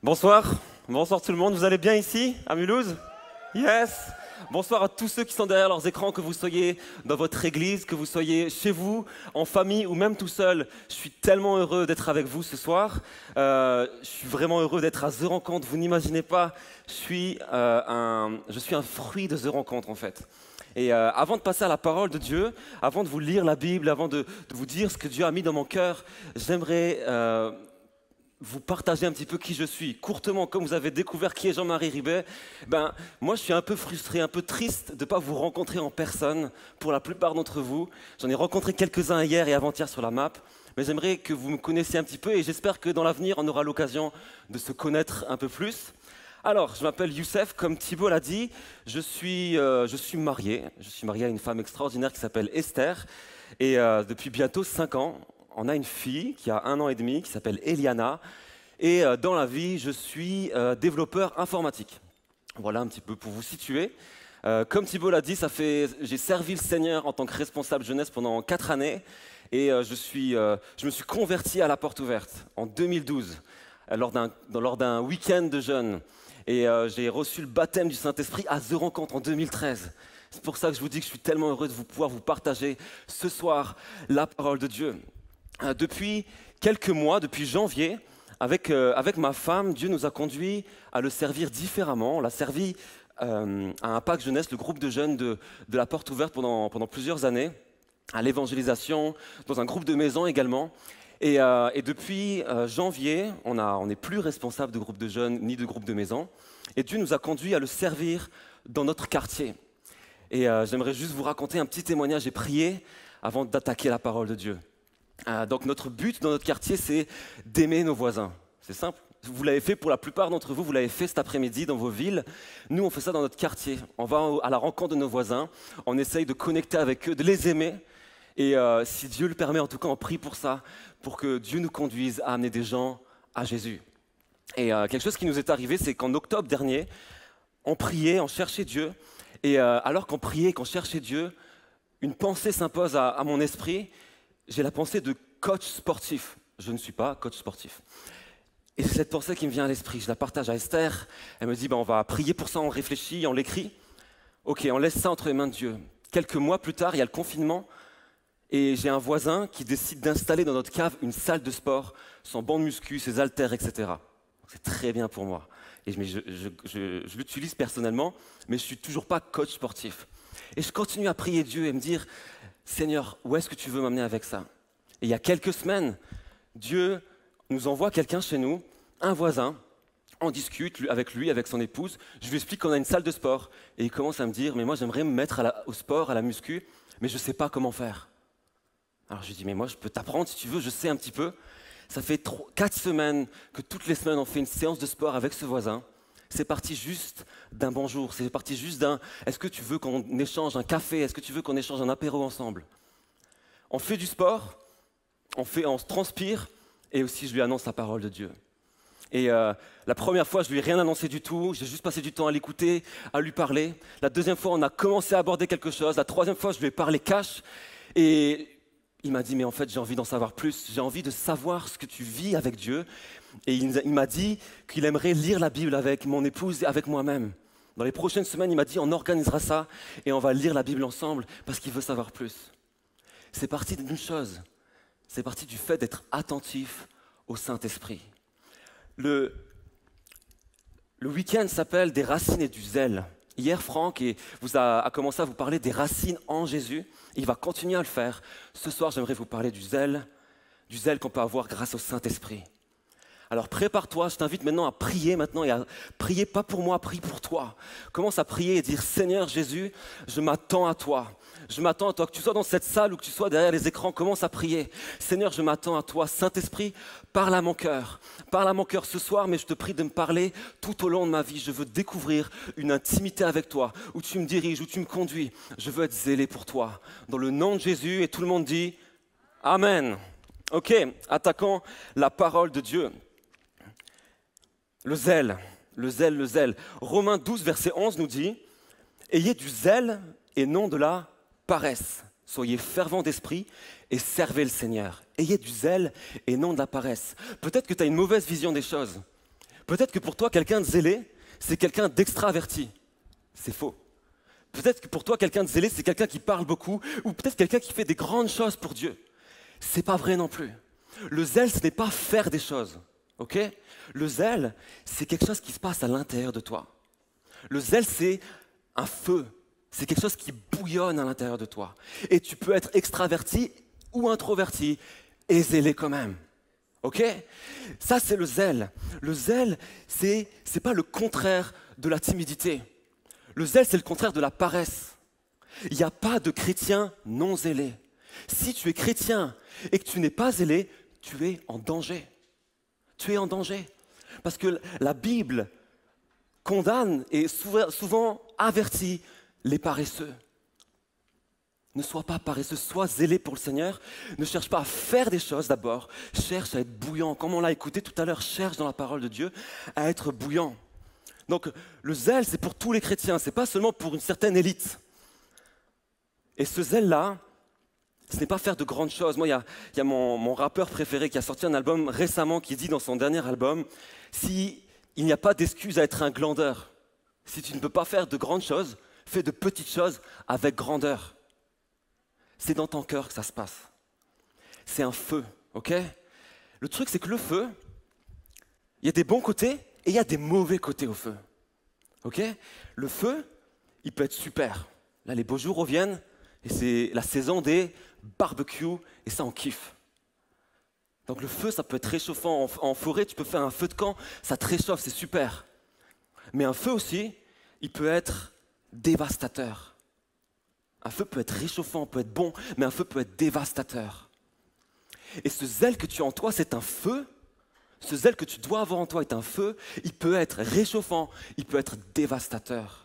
Bonsoir, bonsoir tout le monde, vous allez bien ici, à Mulhouse? Yes! Bonsoir à tous ceux qui sont derrière leurs écrans, que vous soyez dans votre église, que vous soyez chez vous, en famille ou même tout seul. Je suis tellement heureux d'être avec vous ce soir. Je suis vraiment heureux d'être à The Rencontre, vous n'imaginez pas, je suis un fruit de The Rencontre en fait. Et avant de passer à la parole de Dieu, avant de vous lire la Bible, avant de vous dire ce que Dieu a mis dans mon cœur, j'aimerais vous partager un petit peu qui je suis. Courtement, comme vous avez découvert qui est Jean-Marie Ribet, moi je suis un peu frustré, un peu triste de ne pas vous rencontrer en personne pour la plupart d'entre vous. J'en ai rencontré quelques-uns hier et avant-hier sur la map, mais j'aimerais que vous me connaissiez un petit peu et j'espère que dans l'avenir on aura l'occasion de se connaître un peu plus. Alors, je m'appelle Youssef, comme Thibault l'a dit, je suis marié. Je suis marié à une femme extraordinaire qui s'appelle Esther et depuis bientôt 5 ans, on a une fille qui a 1 an et demi, qui s'appelle Eliana. Et dans la vie, je suis développeur informatique. Voilà un petit peu pour vous situer. Comme Thibault l'a dit, j'ai servi le Seigneur en tant que responsable jeunesse pendant 4 années. Et je me suis converti à la porte ouverte en 2012, lors d'un week-end de jeûne. Et j'ai reçu le baptême du Saint-Esprit à The Rencontre en 2013. C'est pour ça que je vous dis que je suis tellement heureux de pouvoir vous partager ce soir la parole de Dieu. Depuis quelques mois, depuis janvier, avec ma femme, Dieu nous a conduits à le servir différemment. On l'a servi à Impact Jeunesse, le groupe de jeunes de la Porte Ouverte pendant plusieurs années, à l'évangélisation, dans un groupe de maison également. Et depuis janvier, on n'est plus responsable de groupe de jeunes ni de groupe de maison. Et Dieu nous a conduits à le servir dans notre quartier. Et j'aimerais juste vous raconter un petit témoignage. J'ai prié avant d'attaquer la parole de Dieu. Donc notre but dans notre quartier, c'est d'aimer nos voisins. C'est simple. Vous l'avez fait pour la plupart d'entre vous, vous l'avez fait cet après-midi dans vos villes. Nous, on fait ça dans notre quartier. On va à la rencontre de nos voisins, on essaye de connecter avec eux, de les aimer. Et si Dieu le permet, en tout cas, on prie pour ça, pour que Dieu nous conduise à amener des gens à Jésus. Et quelque chose qui nous est arrivé, c'est qu'en octobre dernier, on priait, on cherchait Dieu. Et alors qu'on priait, qu'on cherchait Dieu, une pensée s'impose à mon esprit. J'ai la pensée de coach sportif. Je ne suis pas coach sportif. Et c'est cette pensée qui me vient à l'esprit. Je la partage à Esther. Elle me dit, on va prier pour ça, on réfléchit, on l'écrit. Ok, on laisse ça entre les mains de Dieu. Quelques mois plus tard, il y a le confinement. Et j'ai un voisin qui décide d'installer dans notre cave une salle de sport, son banc de muscu, ses haltères, etc. C'est très bien pour moi. Et je l'utilise personnellement, mais je ne suis toujours pas coach sportif. Et je continue à prier Dieu et me dire, Seigneur, où est-ce que tu veux m'amener avec ça? Et il y a quelques semaines, Dieu nous envoie quelqu'un chez nous, un voisin. On discute avec lui, avec son épouse. Je lui explique qu'on a une salle de sport. Et il commence à me dire, mais moi j'aimerais me mettre au sport, à la muscu, mais je ne sais pas comment faire. Alors je lui dis, mais moi je peux t'apprendre si tu veux, je sais un petit peu. Ça fait 4 semaines que toutes les semaines on fait une séance de sport avec ce voisin. C'est parti juste d'un bonjour, c'est parti juste d'un « est-ce que tu veux qu'on échange un café, est-ce que tu veux qu'on échange un apéro ensemble ?» On fait du sport, on se transpire et aussi je lui annonce la parole de Dieu. Et la première fois, je lui ai rien annoncé du tout, j'ai juste passé du temps à l'écouter, à lui parler. La deuxième fois, on a commencé à aborder quelque chose. La troisième fois, je lui ai parlé cash et il m'a dit « mais en fait, j'ai envie d'en savoir plus, j'ai envie de savoir ce que tu vis avec Dieu. » Et il m'a dit qu'il aimerait lire la Bible avec mon épouse et avec moi-même. Dans les prochaines semaines, il m'a dit on organisera ça et on va lire la Bible ensemble parce qu'il veut savoir plus. C'est parti d'une chose, c'est parti du fait d'être attentif au Saint-Esprit. Le week-end s'appelle des racines et du zèle. Hier, Franck a commencé à vous parler des racines en Jésus. Il va continuer à le faire. Ce soir, j'aimerais vous parler du zèle qu'on peut avoir grâce au Saint-Esprit. Alors prépare-toi, je t'invite maintenant à prier et à prier pas pour moi, prie pour toi. Commence à prier et dire Seigneur Jésus, je m'attends à toi. Je m'attends à toi, que tu sois dans cette salle ou que tu sois derrière les écrans, commence à prier. Seigneur, je m'attends à toi. Saint-Esprit, parle à mon cœur. Parle à mon cœur ce soir, mais je te prie de me parler tout au long de ma vie. Je veux découvrir une intimité avec toi, où tu me diriges, où tu me conduis. Je veux être zélé pour toi. Dans le nom de Jésus, et tout le monde dit Amen. Ok, attaquons la parole de Dieu. Le zèle, le zèle, le zèle. Romains 12, verset 11 nous dit « Ayez du zèle et non de la paresse. Soyez fervents d'esprit et servez le Seigneur. » Ayez du zèle et non de la paresse. Peut-être que tu as une mauvaise vision des choses. Peut-être que pour toi, quelqu'un de zélé, c'est quelqu'un d'extraverti. C'est faux. Peut-être que pour toi, quelqu'un de zélé, c'est quelqu'un qui parle beaucoup, ou peut-être quelqu'un qui fait des grandes choses pour Dieu. C'est pas vrai non plus. Le zèle, ce n'est pas faire des choses, ok? Le zèle, c'est quelque chose qui se passe à l'intérieur de toi. Le zèle, c'est un feu, c'est quelque chose qui bouillonne à l'intérieur de toi. Et tu peux être extraverti ou introverti et zélé quand même. Ok? Ça, c'est le zèle. Le zèle, c'est pas le contraire de la timidité. Le zèle, c'est le contraire de la paresse. Il n'y a pas de chrétien non zélé. Si tu es chrétien et que tu n'es pas zélé, tu es en danger. Tu es en danger. Parce que la Bible condamne et souvent avertit les paresseux. Ne sois pas paresseux, sois zélé pour le Seigneur. Ne cherche pas à faire des choses d'abord. Cherche à être bouillant. Comme on l'a écouté tout à l'heure, cherche dans la parole de Dieu à être bouillant. Donc le zèle, c'est pour tous les chrétiens. Ce n'est pas seulement pour une certaine élite. Et ce zèle-là, ce n'est pas faire de grandes choses. Moi, il y a mon rappeur préféré qui a sorti un album récemment qui dit dans son dernier album, s'il n'y a pas d'excuse à être un glandeur, si tu ne peux pas faire de grandes choses, fais de petites choses avec grandeur. C'est dans ton cœur que ça se passe. C'est un feu, ok? Le truc, c'est que le feu, il y a des bons côtés et il y a des mauvais côtés au feu. Ok? Le feu, il peut être super. Là, les beaux jours reviennent et c'est la saison des barbecues et ça, on kiffe. Donc le feu, ça peut être réchauffant. En forêt, tu peux faire un feu de camp, ça te réchauffe, c'est super. Mais un feu aussi, il peut être dévastateur. Un feu peut être réchauffant, peut être bon, mais un feu peut être dévastateur. Et ce zèle que tu as en toi, c'est un feu. Ce zèle que tu dois avoir en toi est un feu. Il peut être réchauffant, il peut être dévastateur.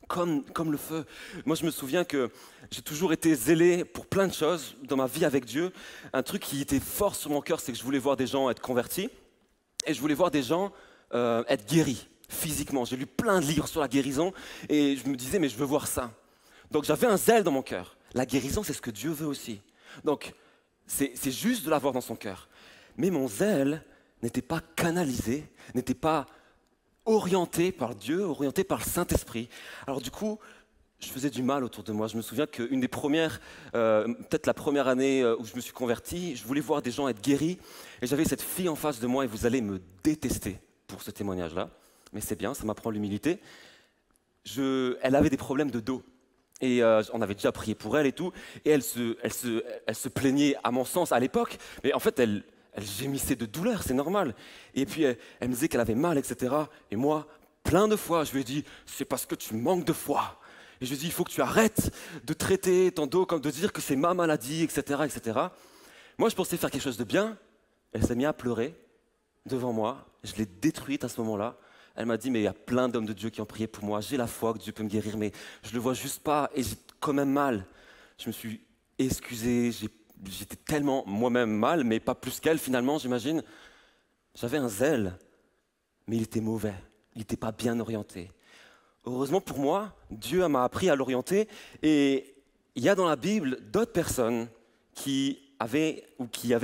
Comme le feu. Moi, je me souviens que j'ai toujours été zélé pour plein de choses dans ma vie avec Dieu. Un truc qui était fort sur mon cœur, c'est que je voulais voir des gens être convertis et je voulais voir des gens être guéris physiquement. J'ai lu plein de livres sur la guérison et je me disais, mais je veux voir ça. Donc j'avais un zèle dans mon cœur. La guérison, c'est ce que Dieu veut aussi. Donc c'est juste de l'avoir dans son cœur. Mais mon zèle n'était pas canalisé, n'était pas orienté par Dieu, orienté par le Saint-Esprit. Alors du coup, je faisais du mal autour de moi. Je me souviens qu'une des premières, peut-être la première année où je me suis converti, je voulais voir des gens être guéris. Et j'avais cette fille en face de moi et vous allez me détester pour ce témoignage-là. Mais c'est bien, ça m'apprend l'humilité. Elle avait des problèmes de dos. Et on avait déjà prié pour elle et tout. Et elle se plaignait, à mon sens, à l'époque. Mais en fait, elle gémissait de douleur, c'est normal. Et puis, elle me disait qu'elle avait mal, etc. Et moi, plein de fois, je lui ai dit, c'est parce que tu manques de foi. Et je lui ai dit, il faut que tu arrêtes de traiter ton dos comme de dire que c'est ma maladie, etc., etc. Moi, je pensais faire quelque chose de bien. Elle s'est mise à pleurer devant moi. Je l'ai détruite à ce moment-là. Elle m'a dit, mais il y a plein d'hommes de Dieu qui ont prié pour moi. J'ai la foi que Dieu peut me guérir, mais je ne le vois juste pas et j'ai quand même mal. Je me suis excusé, j'étais tellement moi-même mal, mais pas plus qu'elle finalement, j'imagine. J'avais un zèle, mais il était mauvais. Il n'était pas bien orienté. Heureusement pour moi, Dieu m'a appris à l'orienter et il y a dans la Bible d'autres personnes qui avaient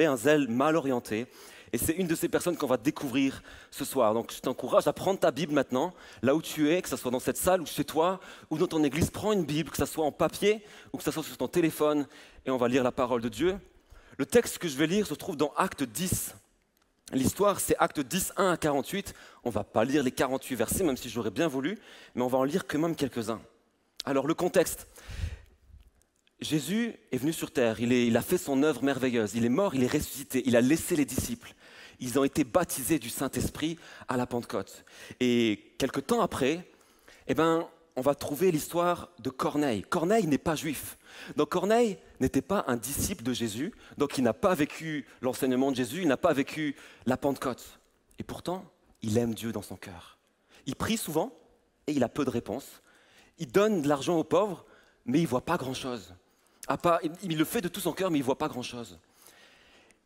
un zèle mal orienté. Et c'est une de ces personnes qu'on va découvrir ce soir. Donc je t'encourage à prendre ta Bible maintenant, là où tu es, que ce soit dans cette salle ou chez toi, ou dans ton église, prends une Bible, que ce soit en papier ou que ce soit sur ton téléphone, et on va lire la parole de Dieu. Le texte que je vais lire se trouve dans Acte 10. L'histoire, c'est Acte 10, 1 à 48. On ne va pas lire les 48 versets, même si j'aurais bien voulu, mais on va en lire quand même quelques-uns. Alors le contexte. Jésus est venu sur terre, il a fait son œuvre merveilleuse, il est mort, il est ressuscité, il a laissé les disciples. Ils ont été baptisés du Saint-Esprit à la Pentecôte. Et quelque temps après, on va trouver l'histoire de Corneille. Corneille n'est pas juif. Donc Corneille n'était pas un disciple de Jésus, donc il n'a pas vécu l'enseignement de Jésus, il n'a pas vécu la Pentecôte. Et pourtant, il aime Dieu dans son cœur. Il prie souvent et il a peu de réponses. Il donne de l'argent aux pauvres, mais il ne voit pas grand-chose. Il le fait de tout son cœur, mais il ne voit pas grand-chose.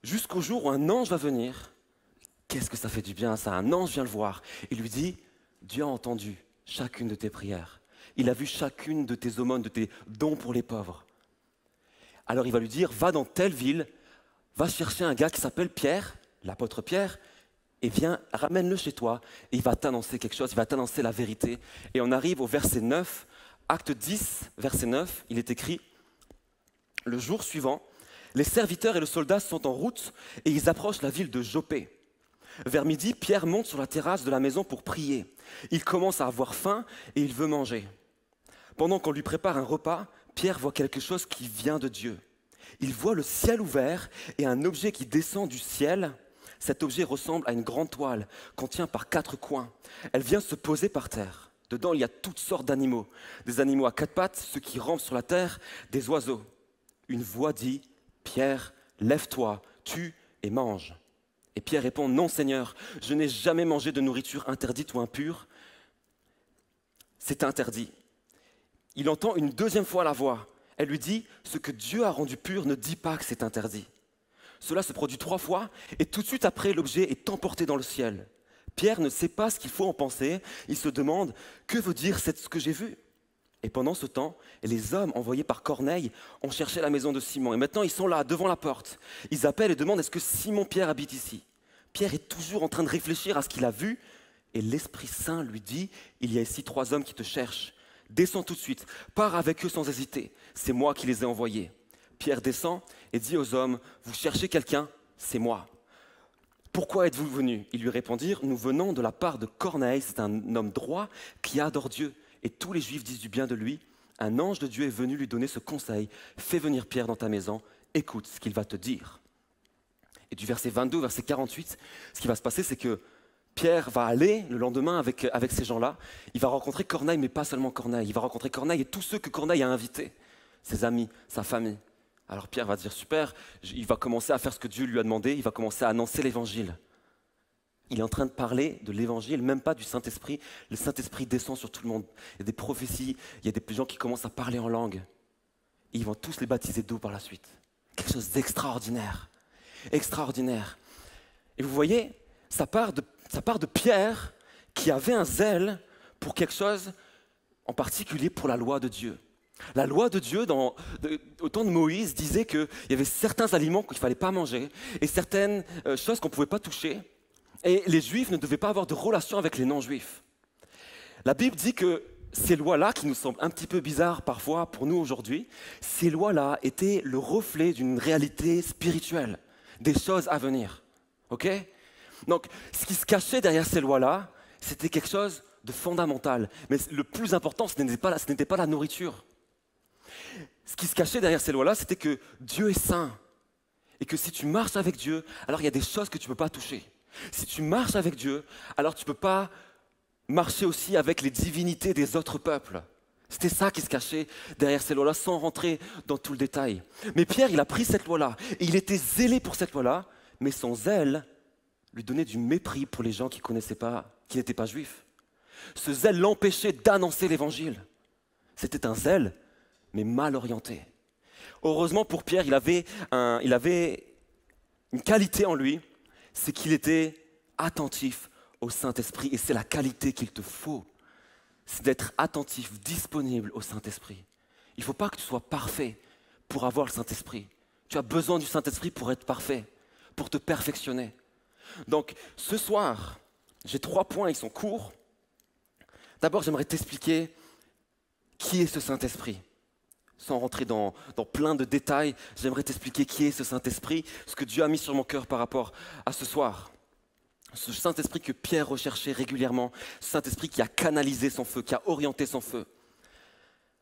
Jusqu'au jour où un ange va venir. Qu'est-ce que ça fait du bien, ça? Un ange vient le voir et lui dit, Dieu a entendu chacune de tes prières. Il a vu chacune de tes aumônes, de tes dons pour les pauvres. Alors il va lui dire, va dans telle ville, va chercher un gars qui s'appelle Pierre, l'apôtre Pierre, et viens, ramène-le chez toi et il va t'annoncer quelque chose, il va t'annoncer la vérité. Et on arrive au verset 9, acte 10, verset 9, il est écrit « Le jour suivant, les serviteurs et le soldat sont en route et ils approchent la ville de Joppé. Vers midi, Pierre monte sur la terrasse de la maison pour prier. Il commence à avoir faim et il veut manger. Pendant qu'on lui prépare un repas, Pierre voit quelque chose qui vient de Dieu. Il voit le ciel ouvert et un objet qui descend du ciel. Cet objet ressemble à une grande toile qu'on tient par 4 coins. Elle vient se poser par terre. Dedans, il y a toutes sortes d'animaux. Des animaux à 4 pattes, ceux qui rampent sur la terre, des oiseaux. Une voix dit « Pierre, lève-toi, tue et mange. » Et Pierre répond « Non, Seigneur, je n'ai jamais mangé de nourriture interdite ou impure. C'est interdit. » Il entend une deuxième fois la voix. Elle lui dit « Ce que Dieu a rendu pur ne dit pas que c'est interdit. » Cela se produit 3 fois et tout de suite après, l'objet est emporté dans le ciel. Pierre ne sait pas ce qu'il faut en penser. Il se demande « Que veut dire ce que j'ai vu ?» Et pendant ce temps, les hommes envoyés par Corneille ont cherché la maison de Simon. Et maintenant, ils sont là, devant la porte. Ils appellent et demandent « Est-ce que Simon-Pierre habite ici ?» Pierre est toujours en train de réfléchir à ce qu'il a vu. Et l'Esprit Saint lui dit « Il y a ici 3 hommes qui te cherchent. Descends tout de suite, pars avec eux sans hésiter. C'est moi qui les ai envoyés. » Pierre descend et dit aux hommes « Vous cherchez quelqu'un? C'est moi. » « Pourquoi êtes-vous venus ?» Ils lui répondirent « Nous venons de la part de Corneille, c'est un homme droit qui adore Dieu. Et tous les Juifs disent du bien de lui. Un ange de Dieu est venu lui donner ce conseil. Fais venir Pierre dans ta maison, écoute ce qu'il va te dire. » Et du verset 22 au verset 48, ce qui va se passer, c'est que Pierre va aller le lendemain avec ces gens-là. Il va rencontrer Corneille, mais pas seulement Corneille. Il va rencontrer Corneille et tous ceux que Corneille a invités, ses amis, sa famille. Alors Pierre va dire, super, il va commencer à faire ce que Dieu lui a demandé, il va commencer à annoncer l'évangile. Il est en train de parler de l'évangile, même pas du Saint-Esprit. Le Saint-Esprit descend sur tout le monde. Il y a des prophéties, il y a des gens qui commencent à parler en langue. Et ils vont tous les baptiser d'eau par la suite. Quelque chose d'extraordinaire. Extraordinaire. Et vous voyez, ça part de Pierre qui avait un zèle pour quelque chose, en particulier pour la loi de Dieu. La loi de Dieu, au temps de Moïse, disait qu'il y avait certains aliments qu'il ne fallait pas manger et certaines choses qu'on ne pouvait pas toucher. Et les Juifs ne devaient pas avoir de relation avec les non-Juifs. La Bible dit que ces lois-là, qui nous semblent un petit peu bizarres parfois pour nous aujourd'hui, ces lois-là étaient le reflet d'une réalité spirituelle, des choses à venir. Ok ? Donc, ce qui se cachait derrière ces lois-là, c'était quelque chose de fondamental. Mais le plus important, ce n'était pas la nourriture. Ce qui se cachait derrière ces lois-là, c'était que Dieu est saint. Et que si tu marches avec Dieu, alors il y a des choses que tu ne peux pas toucher. Si tu marches avec Dieu, alors tu ne peux pas marcher aussi avec les divinités des autres peuples. C'était ça qui se cachait derrière ces lois-là, sans rentrer dans tout le détail. Mais Pierre, il a pris cette loi-là, et il était zélé pour cette loi-là, mais son zèle lui donnait du mépris pour les gens qui n'étaient pas juifs. Ce zèle l'empêchait d'annoncer l'évangile. C'était un zèle, mais mal orienté. Heureusement pour Pierre, il avait une qualité en lui, c'est qu'il était attentif au Saint-Esprit. Et c'est la qualité qu'il te faut, c'est d'être attentif, disponible au Saint-Esprit. Il ne faut pas que tu sois parfait pour avoir le Saint-Esprit. Tu as besoin du Saint-Esprit pour être parfait, pour te perfectionner. Donc, ce soir, j'ai 3 points, ils sont courts. D'abord, j'aimerais t'expliquer qui est ce Saint-Esprit. Sans rentrer dans plein de détails, j'aimerais t'expliquer qui est ce Saint-Esprit, ce que Dieu a mis sur mon cœur par rapport à ce soir. Ce Saint-Esprit que Pierre recherchait régulièrement, ce Saint-Esprit qui a canalisé son feu, qui a orienté son feu.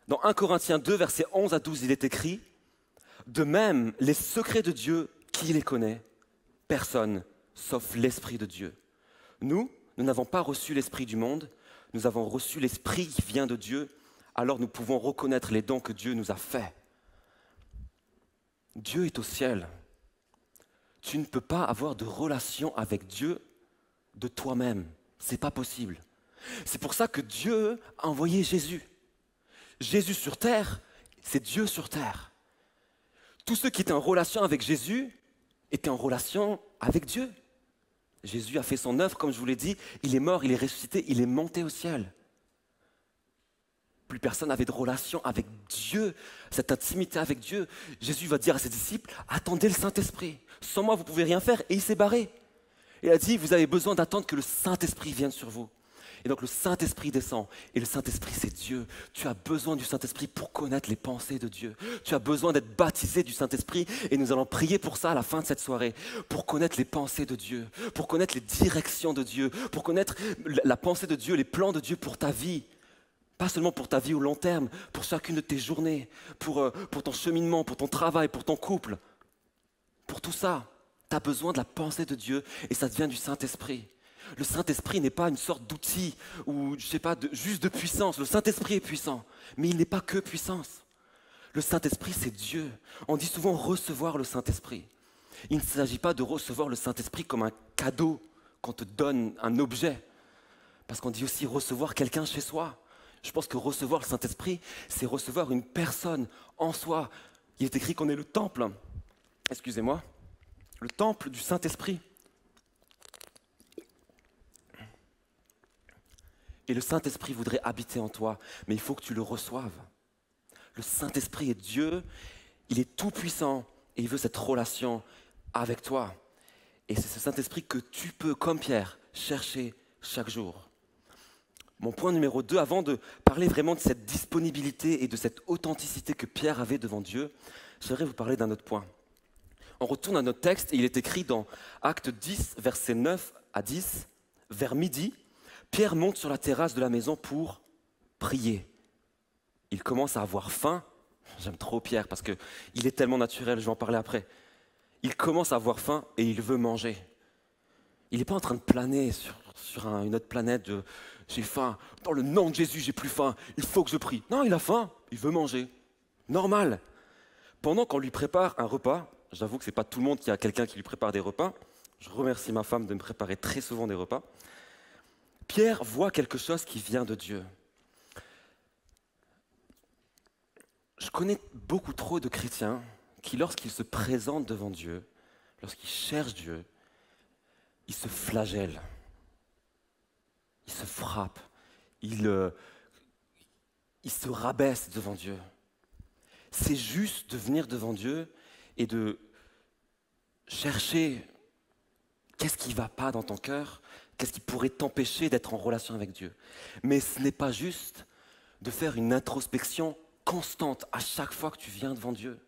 Dans 1 Corinthiens 2, versets 11 à 12, il est écrit « De même, les secrets de Dieu, qui les connaît? Personne, sauf l'Esprit de Dieu. Nous n'avons pas reçu l'Esprit du monde, nous avons reçu l'Esprit qui vient de Dieu, alors nous pouvons reconnaître les dons que Dieu nous a faits. » Dieu est au ciel. Tu ne peux pas avoir de relation avec Dieu de toi-même. Ce n'est pas possible. C'est pour ça que Dieu a envoyé Jésus. Jésus sur terre, c'est Dieu sur terre. Tous ceux qui étaient en relation avec Jésus étaient en relation avec Dieu. Jésus a fait son œuvre, comme je vous l'ai dit, il est mort, il est ressuscité, il est monté au ciel. Plus personne n'avait de relation avec Dieu, cette intimité avec Dieu. Jésus va dire à ses disciples, attendez le Saint-Esprit. Sans moi, vous ne pouvez rien faire. Et il s'est barré. Il a dit, vous avez besoin d'attendre que le Saint-Esprit vienne sur vous. Et donc le Saint-Esprit descend. Et le Saint-Esprit, c'est Dieu. Tu as besoin du Saint-Esprit pour connaître les pensées de Dieu. Tu as besoin d'être baptisé du Saint-Esprit. Et nous allons prier pour ça à la fin de cette soirée. Pour connaître les pensées de Dieu. Pour connaître les directions de Dieu. Pour connaître la pensée de Dieu, les plans de Dieu pour ta vie. Pas seulement pour ta vie au long terme, pour chacune de tes journées, pour ton cheminement, pour ton travail, pour ton couple. Pour tout ça, tu as besoin de la pensée de Dieu et ça vient du Saint-Esprit. Le Saint-Esprit n'est pas une sorte d'outil ou, je sais pas, juste de puissance. Le Saint-Esprit est puissant, mais il n'est pas que puissance. Le Saint-Esprit, c'est Dieu. On dit souvent recevoir le Saint-Esprit. Il ne s'agit pas de recevoir le Saint-Esprit comme un cadeau qu'on te donne, un objet. Parce qu'on dit aussi recevoir quelqu'un chez soi. Je pense que recevoir le Saint-Esprit, c'est recevoir une personne en soi. Il est écrit qu'on est le temple, excusez-moi, le temple du Saint-Esprit. Et le Saint-Esprit voudrait habiter en toi, mais il faut que tu le reçoives. Le Saint-Esprit est Dieu, il est tout puissant et il veut cette relation avec toi. Et c'est ce Saint-Esprit que tu peux, comme Pierre, chercher chaque jour. Mon point numéro 2, avant de parler vraiment de cette disponibilité et de cette authenticité que Pierre avait devant Dieu, j'aimerais vous parler d'un autre point. On retourne à notre texte et il est écrit dans Actes 10, versets 9 à 10, vers midi, Pierre monte sur la terrasse de la maison pour prier. Il commence à avoir faim. J'aime trop Pierre parce qu'il est tellement naturel, je vais en parler après. Il commence à avoir faim et il veut manger. Il n'est pas en train de planer sur une autre planète de « j'ai faim, dans le nom de Jésus, j'ai plus faim, il faut que je prie ». Non, il a faim, il veut manger. Normal. Pendant qu'on lui prépare un repas, j'avoue que ce n'est pas tout le monde qui a quelqu'un qui lui prépare des repas. Je remercie ma femme de me préparer très souvent des repas. Pierre voit quelque chose qui vient de Dieu. Je connais beaucoup trop de chrétiens qui, lorsqu'ils se présentent devant Dieu, lorsqu'ils cherchent Dieu, ils se flagellent, ils se frappent, ils se rabaissent devant Dieu. C'est juste de venir devant Dieu et de chercher qu'est-ce qui ne va pas dans ton cœur, qu'est-ce qui pourrait t'empêcher d'être en relation avec Dieu. Mais ce n'est pas juste de faire une introspection constante à chaque fois que tu viens devant Dieu.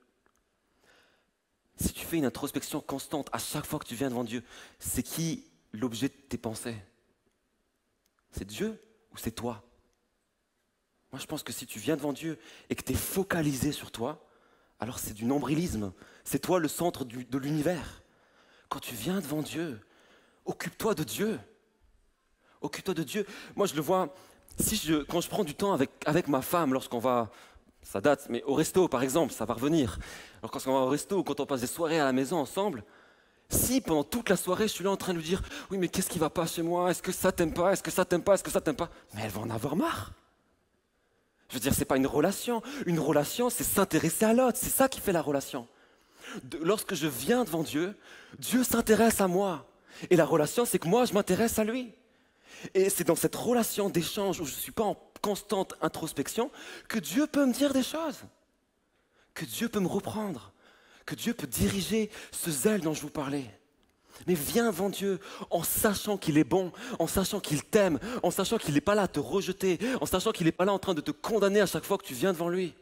Si tu fais une introspection constante à chaque fois que tu viens devant Dieu, c'est qui l'objet de tes pensées? C'est Dieu ou c'est toi? Moi, je pense que si tu viens devant Dieu et que tu es focalisé sur toi, alors c'est du nombrilisme. C'est toi le centre de l'univers. Quand tu viens devant Dieu, occupe-toi de Dieu. Occupe-toi de Dieu. Moi, je le vois, quand je prends du temps avec ma femme, lorsqu'on va, ça date, mais au resto, par exemple, ça va revenir. Alors, quand on va au resto ou quand on passe des soirées à la maison ensemble, si pendant toute la soirée, je suis là en train de lui dire « Oui, mais qu'est-ce qui ne va pas chez moi? Est-ce que ça t'aime pas? Est-ce que ça t'aime pas? Est-ce que ça t'aime pas ?» Mais elle va en avoir marre. Je veux dire, ce n'est pas une relation. Une relation, c'est s'intéresser à l'autre. C'est ça qui fait la relation. Lorsque je viens devant Dieu, Dieu s'intéresse à moi. Et la relation, c'est que moi, je m'intéresse à lui. Et c'est dans cette relation d'échange où je ne suis pas en constante introspection que Dieu peut me dire des choses, que Dieu peut me reprendre, que Dieu peut diriger ce zèle dont je vous parlais. Mais viens devant Dieu en sachant qu'il est bon, en sachant qu'il t'aime, en sachant qu'il n'est pas là à te rejeter, en sachant qu'il n'est pas là en train de te condamner à chaque fois que tu viens devant lui.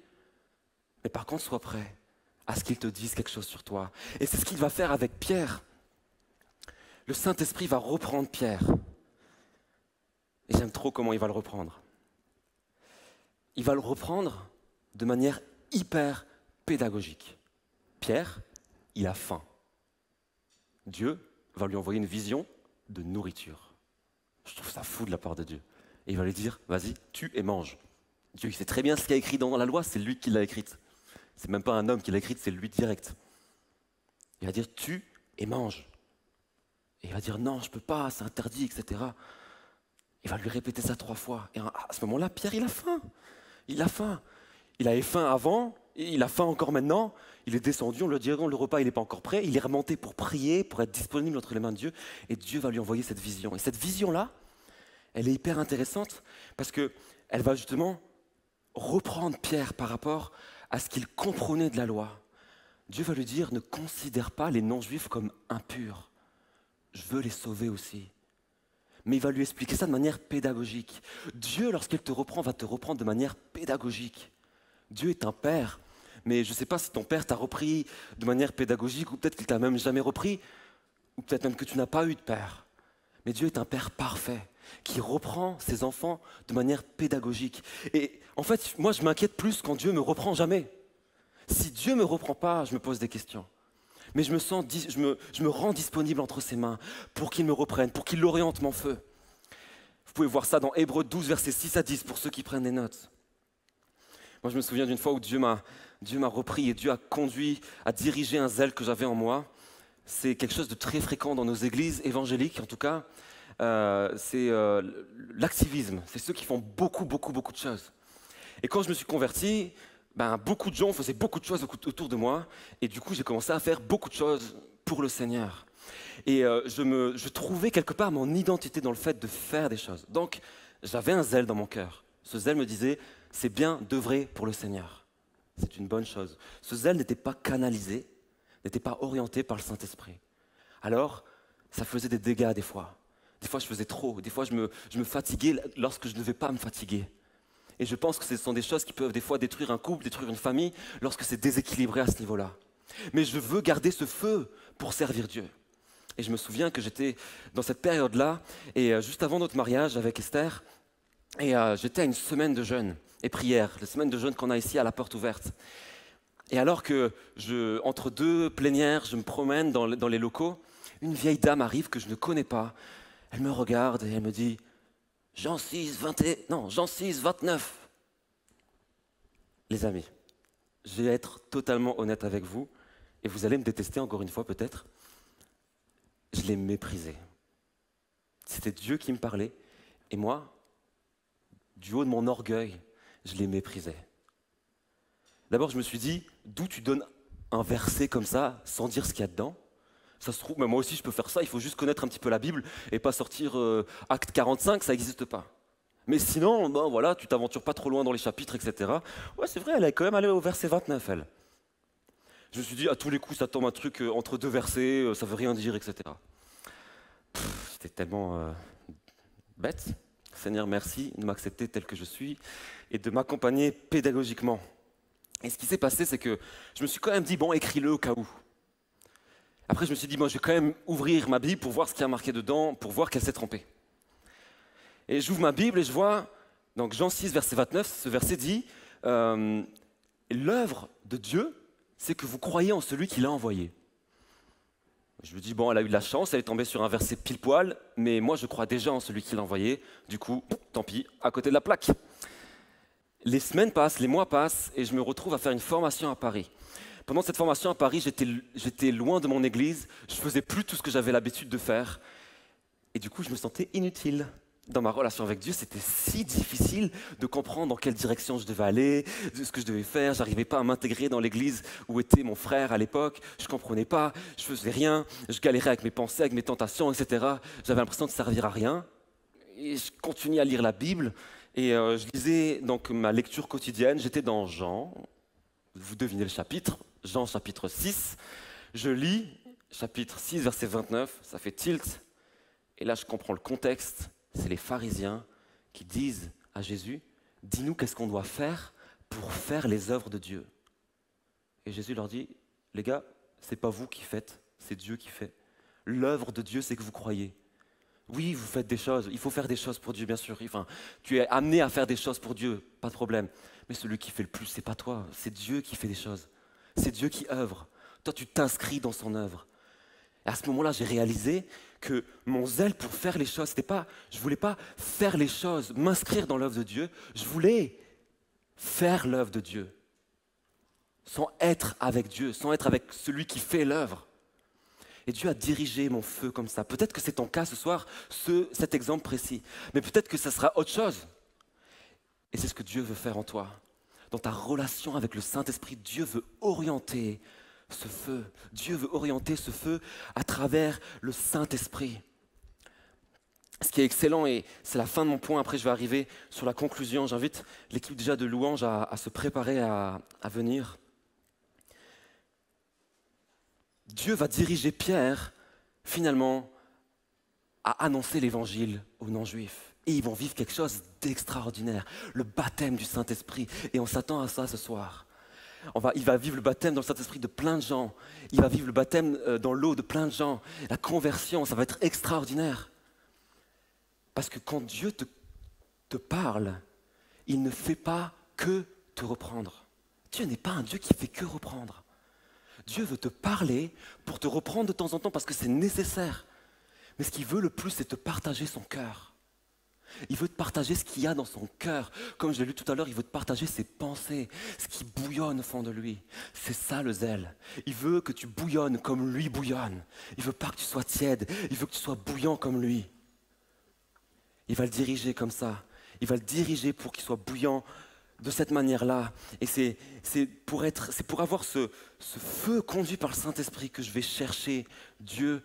Mais par contre, sois prêt à ce qu'il te dise quelque chose sur toi. Et c'est ce qu'il va faire avec Pierre. Le Saint-Esprit va reprendre Pierre. Et j'aime trop comment il va le reprendre. Il va le reprendre de manière hyper pédagogique. Pierre, il a faim. Dieu va lui envoyer une vision de nourriture. Je trouve ça fou de la part de Dieu. Et il va lui dire, vas-y, tue et mange. Dieu, il sait très bien ce qu'il y a écrit dans la loi, c'est lui qui l'a écrite. C'est même pas un homme qui l'a écrite, c'est lui direct. Il va dire, tue et mange. Et il va dire, non, je ne peux pas, c'est interdit, etc. Il va lui répéter ça 3 fois. Et à ce moment-là, Pierre, il a faim. Il a faim. Il avait faim avant, et il a faim encore maintenant. Il est descendu, on lui dit, le repas, il n'est pas encore prêt. Il est remonté pour prier, pour être disponible entre les mains de Dieu. Et Dieu va lui envoyer cette vision. Et cette vision-là, elle est hyper intéressante parce qu'elle va justement reprendre Pierre par rapport à ce qu'il comprenait de la loi. Dieu va lui dire, ne considère pas les non-juifs comme impurs. je veux les sauver aussi. Mais il va lui expliquer ça de manière pédagogique. Dieu, lorsqu'il te reprend, va te reprendre de manière pédagogique. Dieu est un père, mais je ne sais pas si ton père t'a repris de manière pédagogique, ou peut-être qu'il t'a même jamais repris, ou peut-être même que tu n'as pas eu de père. Mais Dieu est un père parfait, qui reprend ses enfants de manière pédagogique. Et en fait, moi, je m'inquiète plus quand Dieu me reprend jamais. Si Dieu ne me reprend pas, je me pose des questions. Mais je me rends disponible entre ses mains pour qu'il me reprenne, pour qu'il oriente mon feu. Vous pouvez voir ça dans Hébreux 12, versets 6 à 10, pour ceux qui prennent des notes. Moi, je me souviens d'une fois où Dieu m'a repris et Dieu a conduit à diriger un zèle que j'avais en moi. C'est quelque chose de très fréquent dans nos églises évangéliques, en tout cas. C'est l'activisme. C'est ceux qui font beaucoup de choses. Et quand je me suis converti, beaucoup de gens faisaient beaucoup de choses autour de moi. Et du coup, j'ai commencé à faire beaucoup de choses pour le Seigneur. Et je trouvais quelque part mon identité dans le fait de faire des choses. Donc, j'avais un zèle dans mon cœur. Ce zèle me disait, c'est bien d'œuvrer pour le Seigneur. C'est une bonne chose. Ce zèle n'était pas canalisé, n'était pas orienté par le Saint-Esprit. Alors, ça faisait des dégâts des fois. Des fois, je faisais trop. Des fois, je me fatiguais lorsque je ne devais pas me fatiguer. Et je pense que ce sont des choses qui peuvent des fois détruire un couple, détruire une famille, lorsque c'est déséquilibré à ce niveau-là. Mais je veux garder ce feu pour servir Dieu. Et je me souviens que j'étais dans cette période-là, et juste avant notre mariage avec Esther, et j'étais à une semaine de jeûne et prière, la semaine de jeûne qu'on a ici à la porte ouverte. Et alors que, entre deux plénières, je me promène dans les locaux, une vieille dame arrive que je ne connais pas. Elle me regarde et elle me dit « Jean 6, 29 ». Les amis, je vais être totalement honnête avec vous, et vous allez me détester encore une fois peut-être. Je l'ai méprisé. C'était Dieu qui me parlait, et moi, du haut de mon orgueil, je l'ai méprisé. D'abord, je me suis dit, d'où tu donnes un verset comme ça, sans dire ce qu'il y a dedans? Ça se trouve, mais moi aussi je peux faire ça, il faut juste connaître un petit peu la Bible et pas sortir Acte 45, ça n'existe pas. Mais sinon, voilà, tu t'aventures pas trop loin dans les chapitres, etc. Ouais, c'est vrai, elle est quand même allée au verset 29, elle. Je me suis dit, à tous les coups, ça tombe un truc entre deux versets, ça veut rien dire, etc. C'était tellement bête. Seigneur, merci de m'accepter tel que je suis et de m'accompagner pédagogiquement. Et ce qui s'est passé, c'est que je me suis quand même dit, bon, écris-le au cas où. Après, je me suis dit, moi, je vais quand même ouvrir ma Bible pour voir ce qu'il y a marqué dedans, pour voir qu'elle s'est trompée. Et j'ouvre ma Bible et je vois, donc Jean 6, verset 29, ce verset dit, l'œuvre de Dieu, c'est que vous croyez en celui qui l'a envoyé. Je me dis, bon, elle a eu de la chance, elle est tombée sur un verset pile poil, mais moi, je crois déjà en celui qui l'a envoyé. Du coup, tant pis, à côté de la plaque. Les semaines passent, les mois passent, et je me retrouve à faire une formation à Paris. Pendant cette formation à Paris, j'étais loin de mon église, je ne faisais plus tout ce que j'avais l'habitude de faire. Et du coup, je me sentais inutile. Dans ma relation avec Dieu, c'était si difficile de comprendre dans quelle direction je devais aller, ce que je devais faire. Je n'arrivais pas à m'intégrer dans l'église où était mon frère à l'époque. Je ne comprenais pas, je ne faisais rien, je galérais avec mes pensées, avec mes tentations, etc. J'avais l'impression de servir à rien. Et je continuais à lire la Bible. Et je lisais donc ma lecture quotidienne. J'étais dans Jean, vous devinez le chapitre, Jean chapitre 6. Je lis chapitre 6, verset 29, ça fait tilt. Et là, je comprends le contexte. C'est les pharisiens qui disent à Jésus, « Dis-nous qu'est-ce qu'on doit faire pour faire les œuvres de Dieu. » Et Jésus leur dit, « Les gars, ce n'est pas vous qui faites, c'est Dieu qui fait. L'œuvre de Dieu, c'est que vous croyez. Oui, vous faites des choses, il faut faire des choses pour Dieu, bien sûr. Enfin, tu es amené à faire des choses pour Dieu, pas de problème. Mais celui qui fait le plus, c'est pas toi, c'est Dieu qui fait des choses. C'est Dieu qui œuvre. Toi, tu t'inscris dans son œuvre. » Et à ce moment-là, j'ai réalisé que mon zèle pour faire les choses, je ne voulais pas faire les choses, m'inscrire dans l'œuvre de Dieu, je voulais faire l'œuvre de Dieu, sans être avec Dieu, sans être avec celui qui fait l'œuvre. Et Dieu a dirigé mon feu comme ça. Peut-être que c'est ton cas ce soir, cet exemple précis, mais peut-être que ça sera autre chose. Et c'est ce que Dieu veut faire en toi. Dans ta relation avec le Saint-Esprit, Dieu veut orienter ce feu. Dieu veut orienter ce feu à travers le Saint-Esprit. Ce qui est excellent, et c'est la fin de mon point, après je vais arriver sur la conclusion. J'invite l'équipe déjà de louange à se préparer à venir. Dieu va diriger Pierre, finalement, à annoncer l'évangile aux non-juifs. Et ils vont vivre quelque chose d'extraordinaire, le baptême du Saint-Esprit. Et on s'attend à ça ce soir. Il va vivre le baptême dans le Saint-Esprit de plein de gens. Il va vivre le baptême dans l'eau de plein de gens. La conversion, ça va être extraordinaire. Parce que quand Dieu te parle, il ne fait pas que te reprendre. Dieu n'est pas un Dieu qui fait que reprendre. Dieu veut te parler pour te reprendre de temps en temps parce que c'est nécessaire. Mais ce qu'il veut le plus, c'est te partager son cœur. Il veut te partager ce qu'il y a dans son cœur. Comme je l'ai lu tout à l'heure, il veut te partager ses pensées, ce qui bouillonne au fond de lui. C'est ça le zèle. Il veut que tu bouillonnes comme lui bouillonne. Il ne veut pas que tu sois tiède, il veut que tu sois bouillant comme lui. Il va le diriger comme ça. Il va le diriger pour qu'il soit bouillant de cette manière-là. Et c'est pour avoir ce feu conduit par le Saint-Esprit que je vais chercher Dieu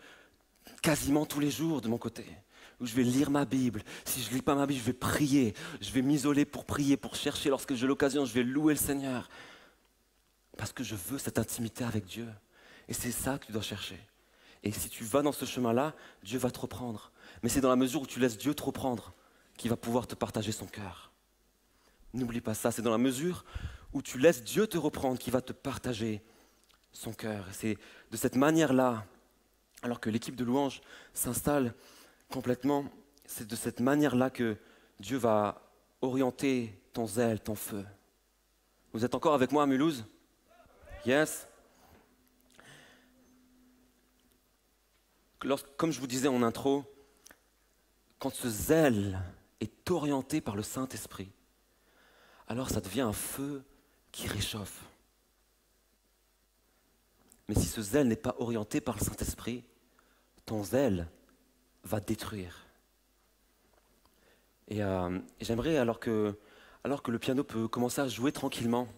quasiment tous les jours de mon côté. Où je vais lire ma Bible. Si je ne lis pas ma Bible, je vais prier. Je vais m'isoler pour prier, pour chercher. Lorsque j'ai l'occasion, je vais louer le Seigneur. Parce que je veux cette intimité avec Dieu. Et c'est ça que tu dois chercher. Et si tu vas dans ce chemin-là, Dieu va te reprendre. Mais c'est dans la mesure où tu laisses Dieu te reprendre qu'il va pouvoir te partager son cœur. N'oublie pas ça, c'est dans la mesure où tu laisses Dieu te reprendre qu'il va te partager son cœur. Et c'est de cette manière-là, alors que l'équipe de louange s'installe complètement, c'est de cette manière-là que Dieu va orienter ton zèle, ton feu. Vous êtes encore avec moi à Mulhouse? Yes? Comme je vous disais en intro, quand ce zèle est orienté par le Saint-Esprit, alors ça devient un feu qui réchauffe. Mais si ce zèle n'est pas orienté par le Saint-Esprit, ton zèle va détruire. Et j'aimerais, alors que le piano peut commencer à jouer tranquillement,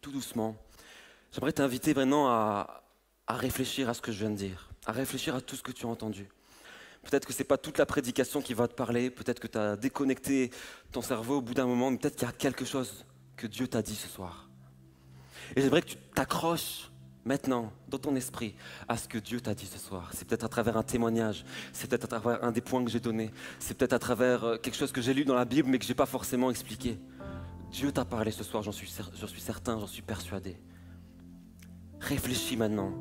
tout doucement, j'aimerais t'inviter vraiment à réfléchir à ce que je viens de dire, à réfléchir à tout ce que tu as entendu. Peut-être que ce n'est pas toute la prédication qui va te parler, peut-être que tu as déconnecté ton cerveau au bout d'un moment, mais peut-être qu'il y a quelque chose que Dieu t'a dit ce soir. Et j'aimerais que tu t'accroches maintenant, dans ton esprit, à ce que Dieu t'a dit ce soir. C'est peut-être à travers un témoignage, c'est peut-être à travers un des points que j'ai donnés, c'est peut-être à travers quelque chose que j'ai lu dans la Bible mais que je n'ai pas forcément expliqué. Dieu t'a parlé ce soir, j'en suis certain, j'en suis persuadé. Réfléchis maintenant.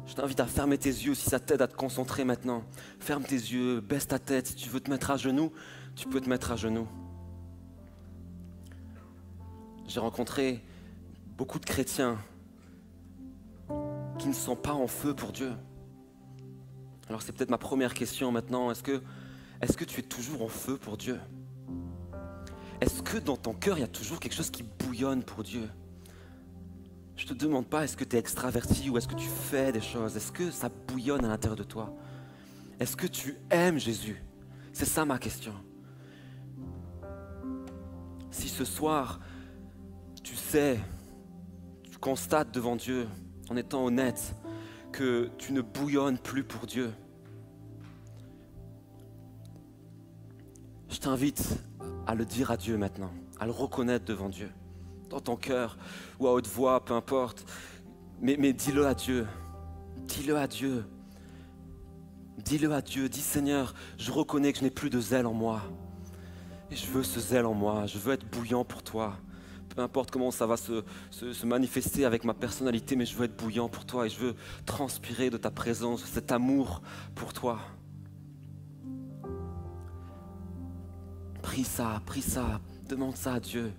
Je t'invite à fermer tes yeux si ça t'aide à te concentrer maintenant. Ferme tes yeux, baisse ta tête. Si tu veux te mettre à genoux, tu peux te mettre à genoux. J'ai rencontré beaucoup de chrétiens qui ne sont pas en feu pour Dieu. Alors c'est peut-être ma première question maintenant. Est-ce que tu es toujours en feu pour Dieu? Est-ce que dans ton cœur, il y a toujours quelque chose qui bouillonne pour Dieu? Je ne te demande pas est-ce que tu es extraverti ou est-ce que tu fais des choses. Est-ce que ça bouillonne à l'intérieur de toi? Est-ce que tu aimes Jésus? C'est ça ma question. Si ce soir, tu constates devant Dieu, en étant honnête, que tu ne bouillonnes plus pour Dieu, je t'invite à le dire à Dieu maintenant, à le reconnaître devant Dieu. Dans ton cœur ou à haute voix, peu importe. Mais dis-le à Dieu. Dis-le à Dieu. Dis-le à Dieu. Dis Seigneur, je reconnais que je n'ai plus de zèle en moi. Et je veux ce zèle en moi. Je veux être bouillant pour toi. Peu importe comment ça va se manifester avec ma personnalité, mais je veux être bouillant pour toi et je veux transpirer de ta présence, cet amour pour toi. Prie ça, demande ça à Dieu.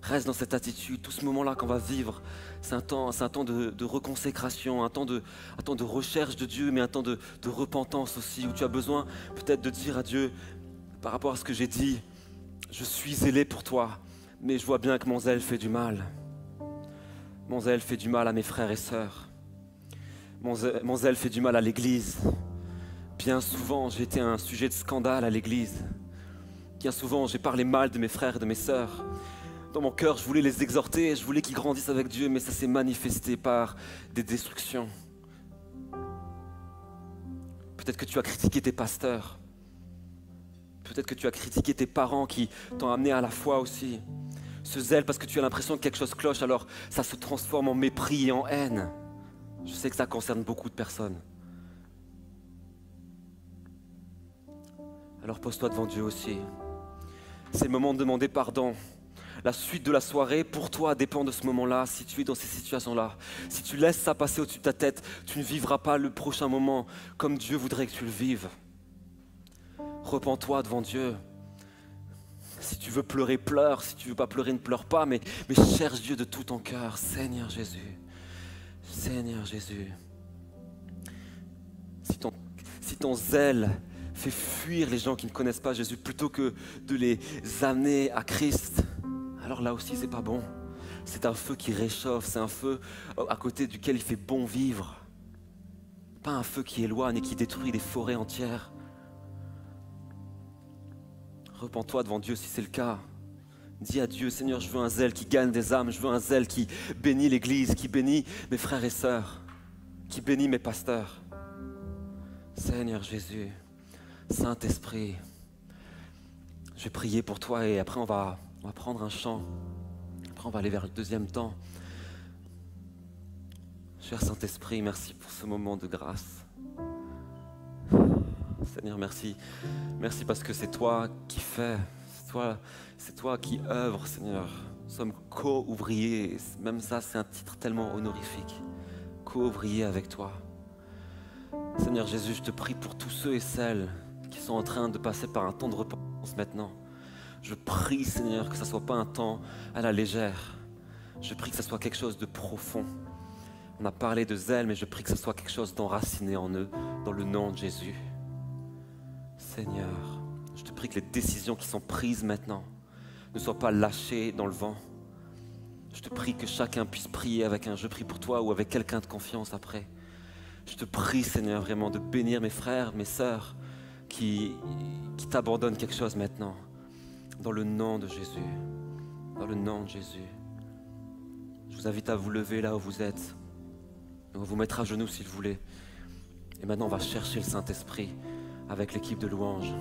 Reste dans cette attitude, tout ce moment-là qu'on va vivre, c'est un temps de reconsécration, un temps de recherche de Dieu, mais un temps de repentance aussi, où tu as besoin peut-être de dire à Dieu, par rapport à ce que j'ai dit, je suis zélé pour toi, mais je vois bien que mon zèle fait du mal. Mon zèle fait du mal à mes frères et sœurs. Mon zèle fait du mal à l'Église. Bien souvent, j'ai été un sujet de scandale à l'Église. Bien souvent, j'ai parlé mal de mes frères et de mes sœurs. Dans mon cœur, je voulais les exhorter, je voulais qu'ils grandissent avec Dieu, mais ça s'est manifesté par des destructions. Peut-être que tu as critiqué tes pasteurs. Peut-être que tu as critiqué tes parents qui t'ont amené à la foi aussi. Ce zèle parce que tu as l'impression que quelque chose cloche, alors ça se transforme en mépris et en haine. Je sais que ça concerne beaucoup de personnes. Alors pose-toi devant Dieu aussi. C'est le moment de demander pardon. La suite de la soirée, pour toi, dépend de ce moment-là, si tu es dans ces situations-là. Si tu laisses ça passer au-dessus de ta tête, tu ne vivras pas le prochain moment comme Dieu voudrait que tu le vives. Repens-toi devant Dieu. Si tu veux pleurer, pleure. Si tu ne veux pas pleurer, ne pleure pas. Mais cherche Dieu de tout ton cœur. Seigneur Jésus. Seigneur Jésus. Si ton zèle fait fuir les gens qui ne connaissent pas Jésus plutôt que de les amener à Christ, alors là aussi c'est pas bon. C'est un feu qui réchauffe, c'est un feu à côté duquel il fait bon vivre. Pas un feu qui éloigne et qui détruit des forêts entières. Repens-toi devant Dieu si c'est le cas. Dis à Dieu, Seigneur, je veux un zèle qui gagne des âmes, je veux un zèle qui bénit l'Église, qui bénit mes frères et sœurs, qui bénit mes pasteurs. Seigneur Jésus, Saint-Esprit, je vais prier pour toi et après on va prendre un chant. Après on va aller vers le deuxième temps. Cher Saint-Esprit, merci pour ce moment de grâce. Seigneur, merci. Merci parce que c'est toi qui fais. C'est toi qui œuvres, Seigneur. Nous sommes co-ouvriers. Même ça, c'est un titre tellement honorifique. Co-ouvriers avec toi. Seigneur Jésus, je te prie pour tous ceux et celles qui sont en train de passer par un temps de repentance maintenant. Je prie, Seigneur, que ce ne soit pas un temps à la légère. Je prie que ce soit quelque chose de profond. On a parlé de zèle, mais je prie que ce soit quelque chose d'enraciné en eux, dans le nom de Jésus. Seigneur, je te prie que les décisions qui sont prises maintenant ne soient pas lâchées dans le vent. Je te prie que chacun puisse prier avec un « je prie pour toi » ou avec quelqu'un de confiance après. Je te prie, Seigneur, vraiment de bénir mes frères, mes sœurs qui t'abandonnent quelque chose maintenant. Dans le nom de Jésus. Dans le nom de Jésus. Je vous invite à vous lever là où vous êtes. On va vous mettre à genoux si vous voulez. Et maintenant, on va chercher le Saint-Esprit avec l'équipe de louanges.